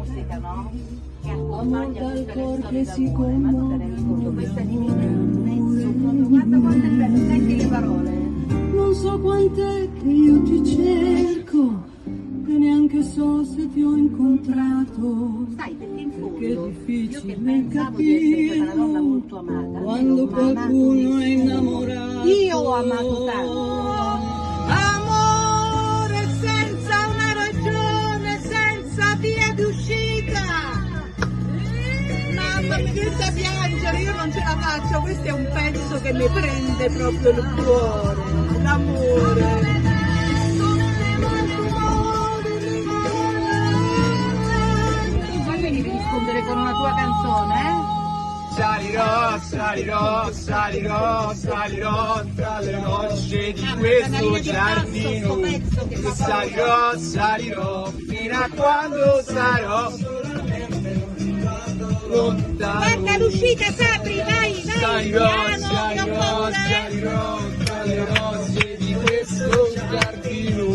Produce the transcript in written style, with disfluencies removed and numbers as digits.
musica, no? Che accompagna tutte le storie d'amore, ma tu te ne rendi conto, questa è di mezzo, guarda quanto è bello, senti le parole. Non so quant'è che io ti cerco, che neanche so se ti ho incontrato. Sai, perché in fondo, Che è io che difficile pensavo di essere stata una donna molto amata, quando non mi ha amato qualcuno è nessuno. innamorato. Io ho amato tanto. Amore senza una ragione, senza via d'uscita. Mamma mi viene da piangere, io non ce la faccio, questo è un pezzo che mi prende proprio il cuore, l'amore. Poi mi devi rispondere con una tua canzone, eh? Salirò, salirò, salirò, salirò tra le rocce di questo giardino. E salirò, salirò fino a quando sarò lontano. Guarda l'uscita, Sabri, vai, vai, Salirò, piano, che ho salirò, paura. salirò tra le rocce di questo giardino.